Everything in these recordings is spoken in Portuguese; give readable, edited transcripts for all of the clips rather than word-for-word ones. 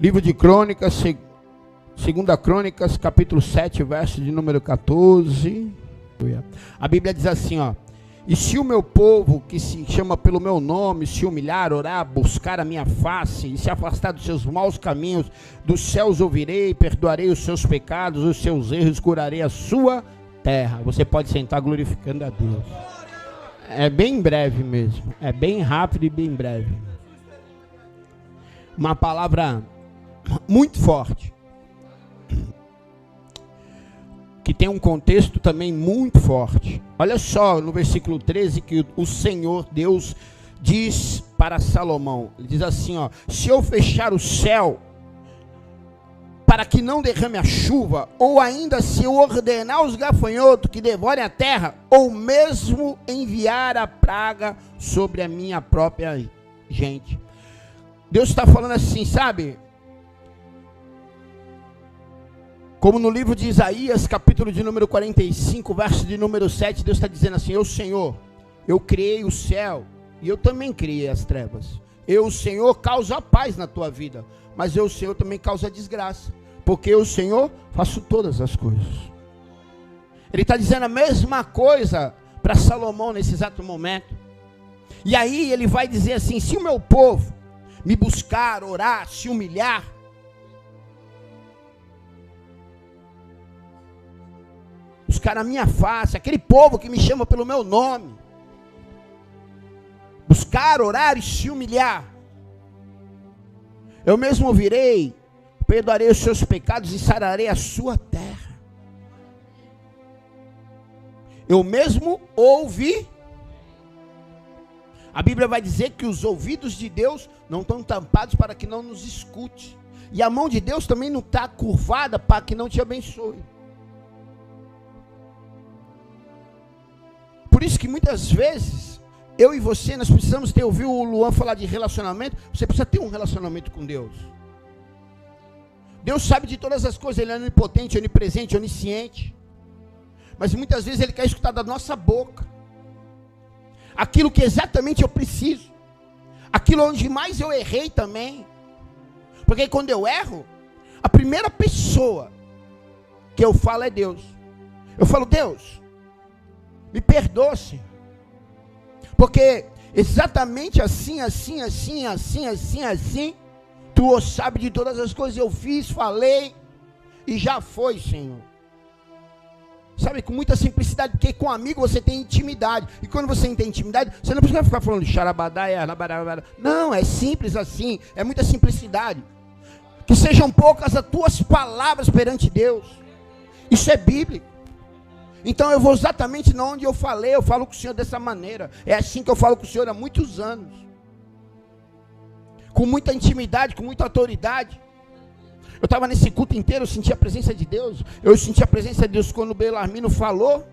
Livro de Crônicas, segunda Crônicas, capítulo 7, verso de número 14. A Bíblia diz assim, ó: e se o meu povo, que se chama pelo meu nome, se humilhar, orar, buscar a minha face, e se afastar dos seus maus caminhos, dos céus ouvirei, perdoarei os seus pecados, os seus erros, curarei a sua terra. Você pode sentar glorificando a Deus. É bem breve mesmo, é bem rápido e bem breve. Uma palavra muito forte, que tem um contexto também muito forte. Olha só no versículo 13 que o Senhor Deus diz para Salomão. Ele diz assim, ó: se eu fechar o céu para que não derrame a chuva, ou ainda se eu ordenar os gafanhotos que devorem a terra, ou mesmo enviar a praga sobre a minha própria gente. Deus está falando assim, sabe? Como no livro de Isaías, capítulo de número 45, verso de número 7, Deus está dizendo assim: eu, Senhor, eu criei o céu, e eu também criei as trevas. Eu, Senhor, causo a paz na tua vida, mas eu, Senhor, também causo a desgraça, porque eu, Senhor, faço todas as coisas. Ele está dizendo a mesma coisa para Salomão nesse exato momento. E aí ele vai dizer assim: se o meu povo me buscar, orar, se humilhar, buscar a minha face, aquele povo que me chama pelo meu nome, buscar, orar e se humilhar, eu mesmo ouvirei, perdoarei os seus pecados e sararei a sua terra. Eu mesmo ouvi. A Bíblia vai dizer que os ouvidos de Deus não estão tampados para que não nos escute, e a mão de Deus também não está curvada para que não te abençoe. Por isso que muitas vezes, eu e você, nós precisamos ter ouvido o Luan falar de relacionamento. Você precisa ter um relacionamento com Deus. Deus sabe de todas as coisas, Ele é onipotente, onipresente, onisciente. Mas muitas vezes Ele quer escutar da nossa boca aquilo que exatamente eu preciso, aquilo onde mais eu errei também. Porque quando eu erro, a primeira pessoa que eu falo é Deus. Eu falo: Deus, me perdoa, Senhor, porque exatamente assim, Tu sabe de todas as coisas eu fiz, falei, e já foi, Senhor. Sabe, com muita simplicidade, porque com amigo você tem intimidade, e quando você tem intimidade, você não precisa ficar falando de xarabadaia, não, é simples assim, é muita simplicidade. Que sejam poucas as tuas palavras perante Deus, isso é bíblico. Então eu vou exatamente onde eu falei, eu falo com o Senhor dessa maneira. É assim que eu falo com o Senhor há muitos anos, com muita intimidade, com muita autoridade. Eu estava nesse culto inteiro, eu senti a presença de Deus. Eu senti a presença de Deus quando o Belarmino falou.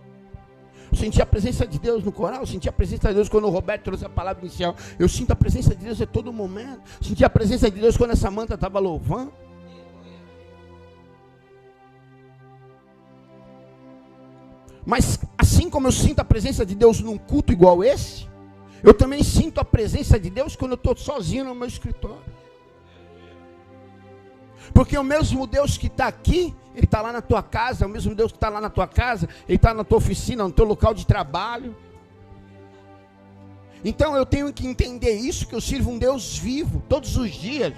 Eu senti a presença de Deus no coral. Eu senti a presença de Deus quando o Roberto trouxe a palavra inicial. Eu sinto a presença de Deus a todo momento. Eu senti a presença de Deus quando a Samanta estava louvando. Mas assim como eu sinto a presença de Deus num culto igual esse, eu também sinto a presença de Deus quando eu estou sozinho no meu escritório. Porque o mesmo Deus que está aqui, Ele está lá na tua casa. O mesmo Deus que está lá na tua casa, Ele está na tua oficina, no teu local de trabalho. Então eu tenho que entender isso, que eu sirvo um Deus vivo, todos os dias.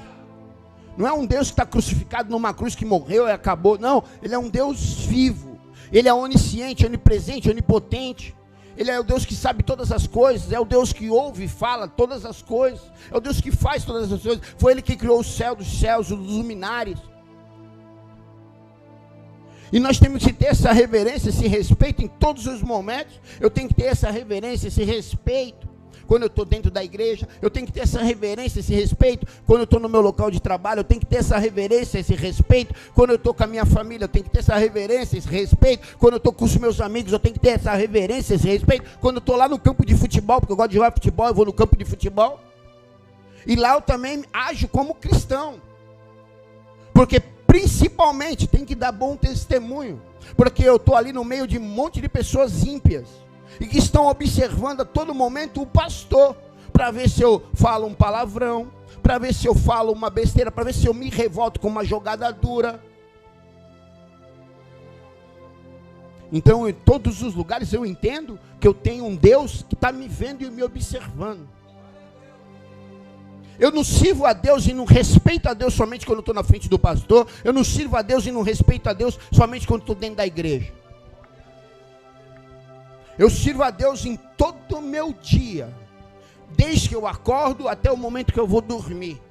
Não é um Deus que está crucificado numa cruz, que morreu e acabou. Não, Ele é um Deus vivo. Ele é onisciente, onipresente, onipotente. Ele é o Deus que sabe todas as coisas. É o Deus que ouve e fala todas as coisas. É o Deus que faz todas as coisas. Foi Ele que criou o céu dos céus, os luminares. E nós temos que ter essa reverência, esse respeito em todos os momentos. Eu tenho que ter essa reverência, esse respeito quando eu estou dentro da igreja. Eu tenho que ter essa reverência, esse respeito quando eu estou no meu local de trabalho. Eu tenho que ter essa reverência, esse respeito quando eu estou com a minha família. Eu tenho que ter essa reverência, esse respeito quando eu estou com os meus amigos. Eu tenho que ter essa reverência, esse respeito quando eu estou lá no campo de futebol, porque eu gosto de jogar futebol. Eu vou no campo de futebol e lá eu também ajo como cristão, porque principalmente tem que dar bom testemunho, porque eu estou ali no meio de um monte de pessoas ímpias e que estão observando a todo momento o pastor, para ver se eu falo um palavrão, para ver se eu falo uma besteira, para ver se eu me revolto com uma jogada dura. Então, em todos os lugares eu entendo que eu tenho um Deus que está me vendo e me observando. Eu não sirvo a Deus e não respeito a Deus somente quando estou na frente do pastor. Eu não sirvo a Deus e não respeito a Deus somente quando estou dentro da igreja. Eu sirvo a Deus em todo o meu dia, desde que eu acordo até o momento que eu vou dormir.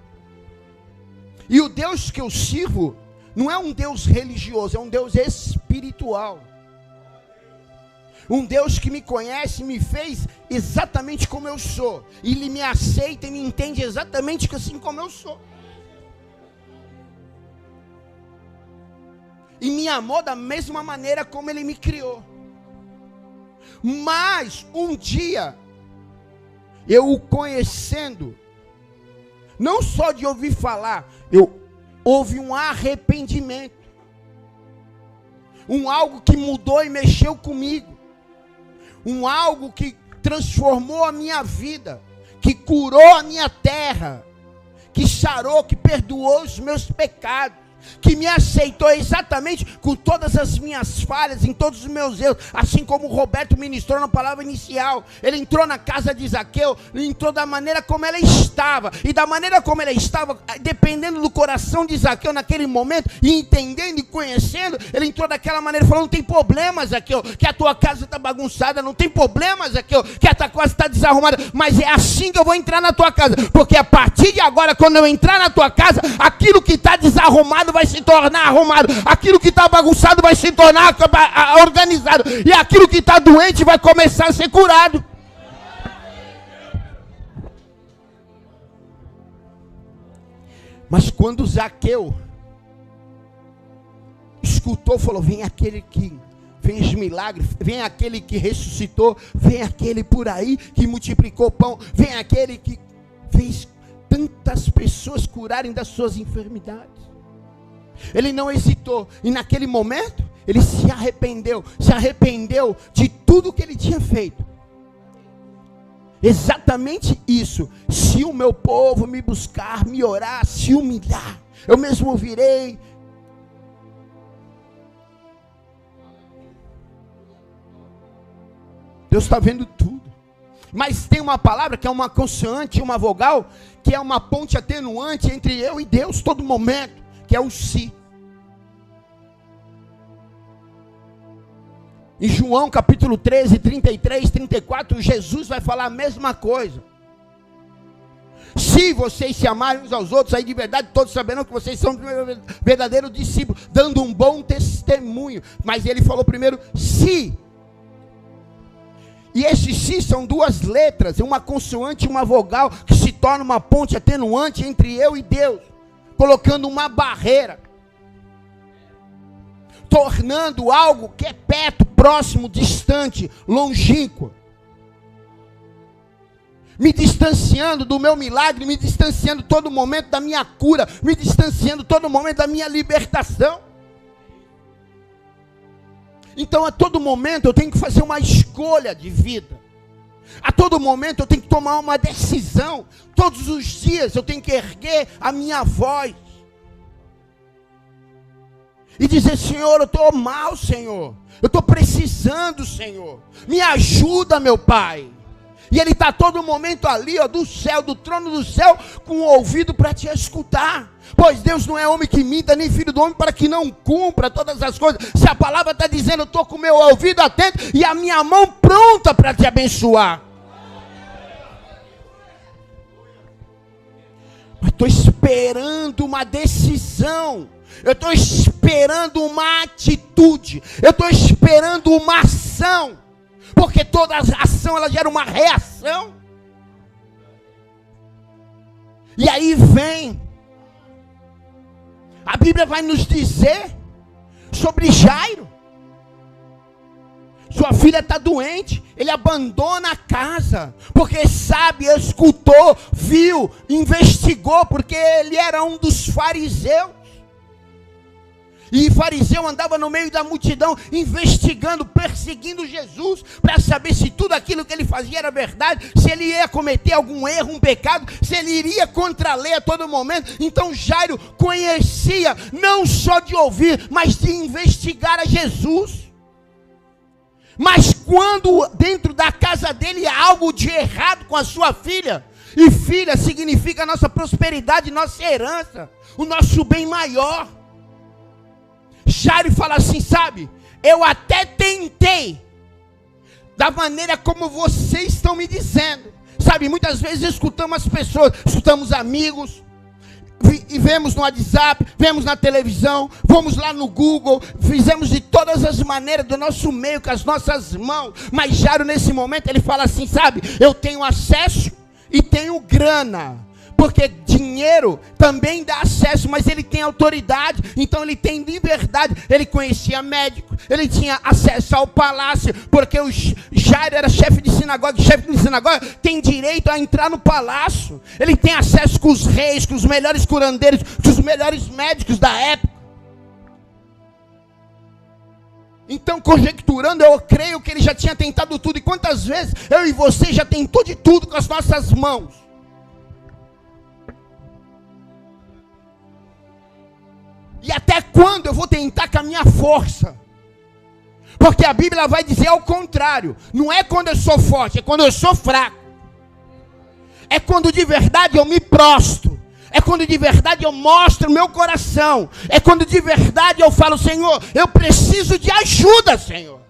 E o Deus que eu sirvo não é um Deus religioso, é um Deus espiritual. Um Deus que me conhece, me fez exatamente como eu sou. E Ele me aceita e me entende exatamente assim como eu sou. E me amou da mesma maneira como Ele me criou. Mas um dia, eu o conhecendo, não só de ouvir falar, houve um arrependimento. Algo que mudou e mexeu comigo. Algo que transformou a minha vida, que curou a minha terra, que sarou, que perdoou os meus pecados, que me aceitou exatamente com todas as minhas falhas, em todos os meus erros, assim como o Roberto ministrou na palavra inicial. Ele entrou na casa de Zaqueu, entrou da maneira como ela estava, e da maneira como ela estava, dependendo do coração de Zaqueu naquele momento, e entendendo e conhecendo, ele entrou daquela maneira, falou: não tem problema, Zaqueu, que a tua casa está bagunçada, não tem problema, Zaqueu, que a tua casa está desarrumada, mas é assim que eu vou entrar na tua casa, porque a partir de agora, quando eu entrar na tua casa, aquilo que está desarrumado vai se tornar arrumado, aquilo que está bagunçado vai se tornar organizado, e aquilo que está doente vai começar a ser curado. Mas quando Zaqueu escutou, falou: vem aquele que fez milagre, vem aquele que ressuscitou, vem aquele por aí que multiplicou pão, vem aquele que fez tantas pessoas curarem das suas enfermidades. Ele não hesitou, e naquele momento, ele se arrependeu de tudo que ele tinha feito. Exatamente isso: se o meu povo me buscar, me orar, se humilhar, eu mesmo virei. Deus está vendo tudo. Mas tem uma palavra que é uma consoante e uma vogal, que é uma ponte atenuante entre eu e Deus todo momento, que é o si. Em João capítulo 13, 33, 34, Jesus vai falar a mesma coisa. Se vocês se amarem uns aos outros, aí de verdade todos saberão que vocês são verdadeiros discípulos, dando um bom testemunho. Mas ele falou primeiro se. E esse si são duas letras, uma consoante e uma vogal, que se torna uma ponte atenuante entre eu e Deus, colocando uma barreira, tornando algo que é perto, próximo, distante, longínquo, me distanciando do meu milagre, me distanciando todo momento da minha cura, me distanciando todo momento da minha libertação. Então a todo momento eu tenho que fazer uma escolha de vida. A todo momento eu tenho que tomar uma decisão. Todos os dias eu tenho que erguer a minha voz e dizer: Senhor, eu estou mal, Senhor. Eu estou precisando, Senhor. Me ajuda, meu Pai. E Ele está todo momento ali, ó, do céu, do trono do céu, com o ouvido para te escutar. Pois Deus não é homem que minta, nem filho do homem para que não cumpra todas as coisas. Se a palavra está dizendo, eu estou com o meu ouvido atento e a minha mão pronta para te abençoar. Mas estou esperando uma decisão. Eu estou esperando uma atitude. Eu estou esperando uma ação. Porque toda ação ela gera uma reação. E aí vem. A Bíblia vai nos dizer sobre Jairo. Sua filha está doente. Ele abandona a casa. Porque sabe, escutou, viu, investigou. Porque ele era um dos fariseus. E fariseu andava no meio da multidão, investigando, perseguindo Jesus, para saber se tudo aquilo que ele fazia era verdade, se ele ia cometer algum erro, um pecado, se ele iria contra a lei a todo momento. Então Jairo conhecia, não só de ouvir, mas de investigar a Jesus. Mas quando dentro da casa dele há algo de errado com a sua filha, e filha significa a nossa prosperidade, nossa herança, o nosso bem maior, Jairo fala assim, sabe, eu até tentei, da maneira como vocês estão me dizendo, sabe, muitas vezes escutamos as pessoas, escutamos amigos, e vemos no WhatsApp, vemos na televisão, vamos lá no Google, fizemos de todas as maneiras do nosso meio, com as nossas mãos, mas Jairo nesse momento, ele fala assim, sabe, eu tenho acesso e tenho grana, porque dinheiro também dá acesso, mas ele tem autoridade, então ele tem liberdade. Ele conhecia médico, ele tinha acesso ao palácio, porque o Jairo era chefe de sinagoga tem direito a entrar no palácio, ele tem acesso com os reis, com os melhores curandeiros, com os melhores médicos da época. Então, conjecturando, eu creio que ele já tinha tentado tudo. E quantas vezes eu e você já tentou de tudo com as nossas mãos? E até quando eu vou tentar com a minha força? Porque a Bíblia vai dizer ao contrário. Não é quando eu sou forte, é quando eu sou fraco. É quando de verdade eu me prostro. É quando de verdade eu mostro o meu coração. É quando de verdade eu falo, Senhor, eu preciso de ajuda, Senhor.